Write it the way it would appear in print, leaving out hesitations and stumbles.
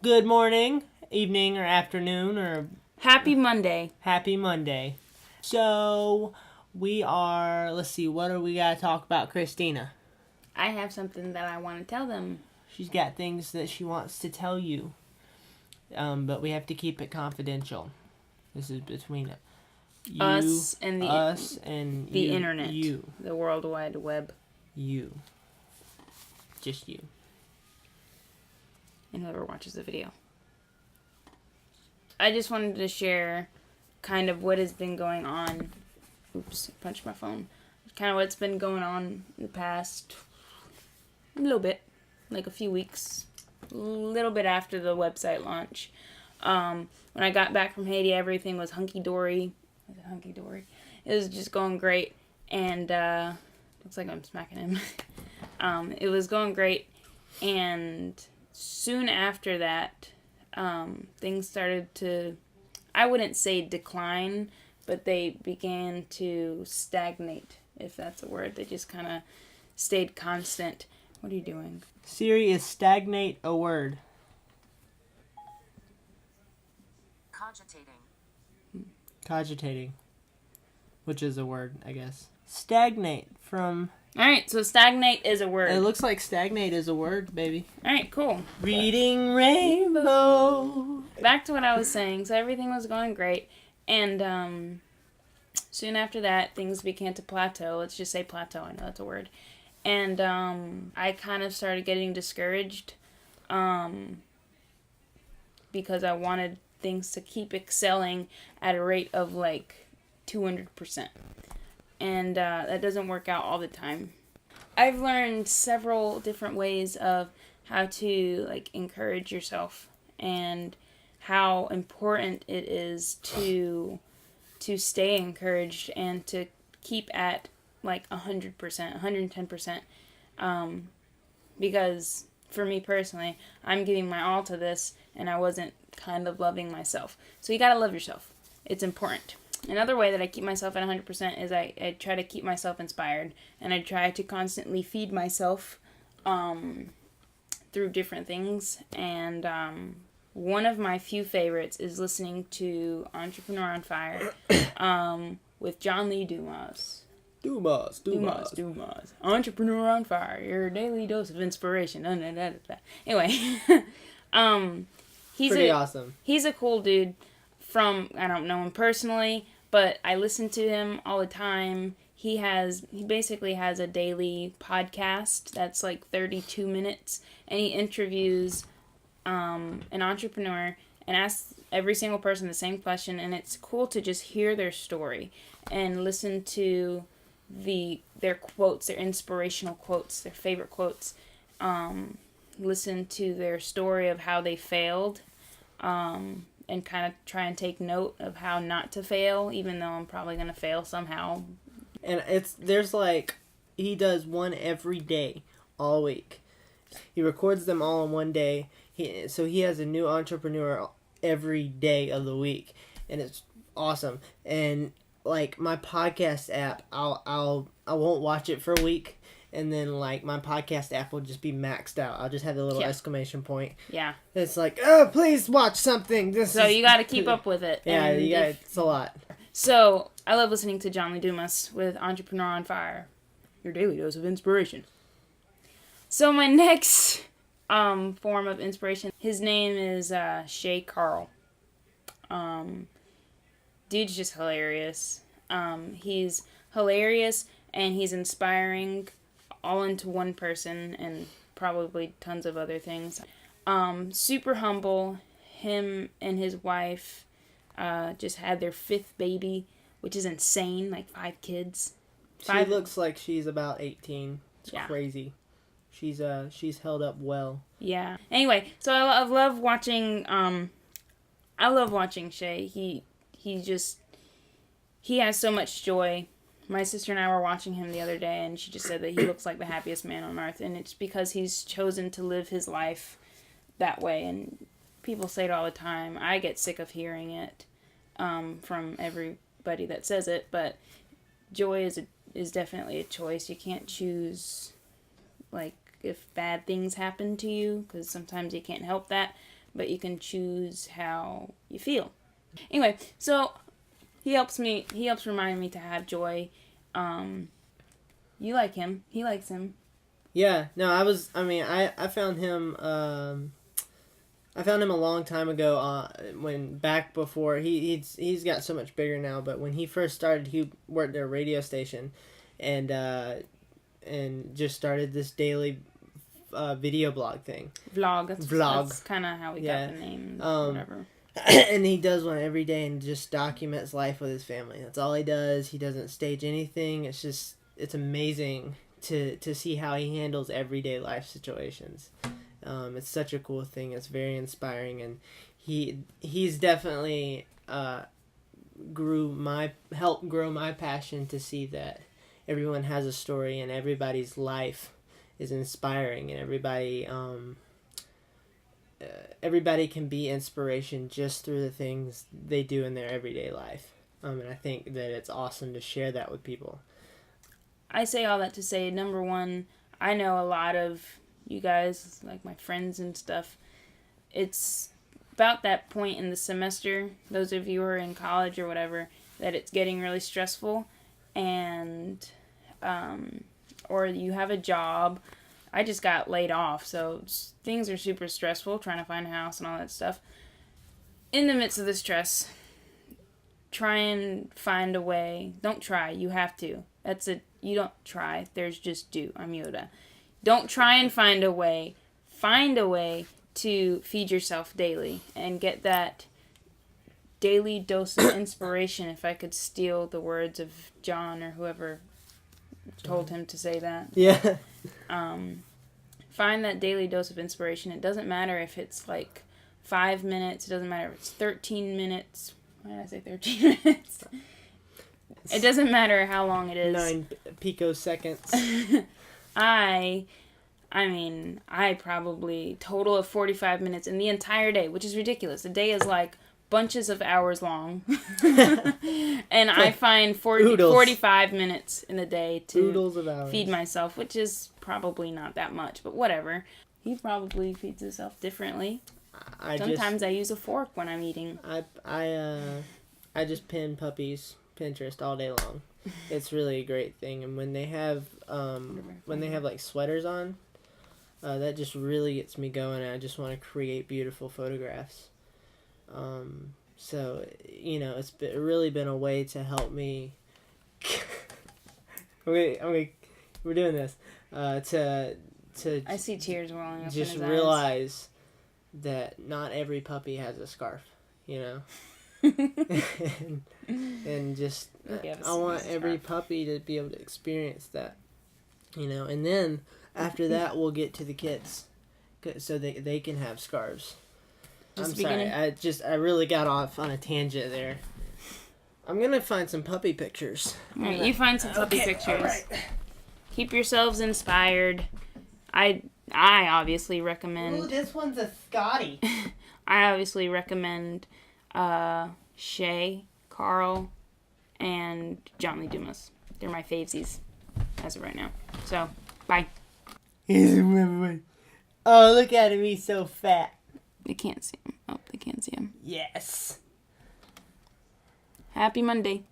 Good morning, evening, or afternoon, or Happy Monday. happy Monday. So, let's see, what do we got to talk about, Christina? I have something that I want to tell them. She's got things that she wants to tell you, but we have to keep it confidential. This is between Us and the internet. You. The World Wide Web. You. Just you. And whoever watches the video. I just wanted to share kind of what has been going on. Oops, I punched my phone. Kind of what's been going on in the past little bit, like a few weeks, a little bit after the website launch. When I got back from Haiti, everything was hunky-dory. Was it hunky-dory? It was just going great, and looks like I'm smacking him. It was going great, and soon after that, things started to, I wouldn't say decline, but they began to stagnate, if that's a word. They just kind of stayed constant. What are you doing? Siri, is stagnate a word? Cogitating. Which is a word, I guess. Stagnate from... Alright, so stagnate is a word. It looks like stagnate is a word, baby. Alright, cool. Reading Rainbow. Back to what I was saying. So everything was going great. And soon after that, things began to plateau. Let's just say plateau. I know that's a word. And I kind of started getting discouraged because I wanted things to keep excelling at a rate of like 200%. And that doesn't work out all the time. I've learned several different ways of how to like encourage yourself and how important it is to stay encouraged and to keep at like 100%, 110%. Because for me personally, I'm giving my all to this and I wasn't kind of loving myself. So you gotta love yourself. It's important. Another way that I keep myself at 100% is I try to keep myself inspired, and I try to constantly feed myself through different things. And one of my few favorites is listening to Entrepreneur on Fire with John Lee Dumas. Dumas. Entrepreneur on Fire, your daily dose of inspiration. Anyway, he's pretty awesome. He's a cool dude. I don't know him personally, but I listen to him all the time. He basically has a daily podcast that's like 32 minutes, and he interviews an entrepreneur and asks every single person the same question, and it's cool to just hear their story and listen to their quotes, their inspirational quotes, their favorite quotes. Listen to their story of how they failed. And kind of try and take note of how not to fail, even though I'm probably going to fail somehow. And he does one every day, all week. He records them all in one day. So he has a new entrepreneur every day of the week. And it's awesome. And like my podcast app, I won't watch it for a week. And then, like, my podcast app will just be maxed out. I'll just have the little exclamation point. Yeah. It's like, oh, please watch something. You got to keep up with it. Yeah, it's a lot. So, I love listening to John Lee Dumas with Entrepreneur on Fire. Your daily dose of inspiration. So, my next form of inspiration, his name is Shay Carl. Dude's just hilarious. He's hilarious and he's inspiring all into one person and probably tons of other things. Super humble. Him and his wife just had their 5th baby, which is insane, like 5 kids. She looks like she's about 18. It's crazy. She's held up well. Yeah. Anyway, so I love watching Shay. He has so much joy. My sister and I were watching him the other day, and she just said that he looks like the happiest man on earth, and it's because he's chosen to live his life that way. And people say it all the time. I get sick of hearing it from everybody that says it, but joy is definitely a choice. You can't choose, like, if bad things happen to you, because sometimes you can't help that, but you can choose how you feel. Anyway, so he helps remind me to have joy. You like him. He likes him. Yeah. No, I found him, I found him a long time ago, back before, he's got so much bigger now, but when he first started, he worked at a radio station, and just started this daily video blog thing. That's kind of how we got the name, whatever. And he does one every day and just documents life with his family. That's all he does. He doesn't stage anything. It's amazing to see how he handles everyday life situations. It's such a cool thing. It's very inspiring, and he's definitely helped grow my passion to see that everyone has a story and everybody's life is inspiring, and everybody can be inspiration just through the things they do in their everyday life. And I think that it's awesome to share that with people. I say all that to say, number one, I know a lot of you guys, like my friends and stuff, it's about that point in the semester, those of you who are in college or whatever, that it's getting really stressful, and or you have a job. I just got laid off, so things are super stressful, trying to find a house and all that stuff. In the midst of the stress, try and find a way. Don't try, you have to. You don't try, there's just do. I'm Yoda. Don't try and find a way. Find a way to feed yourself daily and get that daily dose of inspiration, if I could steal the words of John or whoever told him to say that. Yeah. Find that daily dose of inspiration. It doesn't matter if it's like 5 minutes. It doesn't matter if it's 13 minutes. Why did I say 13 minutes? It doesn't matter how long it is. 9 picoseconds. I probably total of 45 minutes in the entire day, which is ridiculous. A day is like bunches of hours long. And I find 45 minutes in the day to feed myself, which is probably not that much, but whatever. He probably feeds himself differently. Sometimes I use a fork when I'm eating. I just pin puppies Pinterest all day long. It's really a great thing, and when they have like sweaters on, that just really gets me going, and I just want to create beautiful photographs. So it's really been a way to help me. We're doing this to I see tears rolling up just in his realize that not every puppy has a scarf, and just I want every puppy to be able to experience that, and then after that we'll get to the kids, so they can have scarves. I'm sorry, I really got off on a tangent there. I'm gonna find some puppy pictures. Alright, you find some puppy pictures. Right. Keep yourselves inspired. I obviously recommend... Ooh, this one's a Scotty. I obviously recommend Shay, Carl, and John Lee Dumas. They're my favesies as of right now. So, bye. Oh, look at him. He's so fat. They can't see him. Oh, they can't see him. Yes. Happy Monday.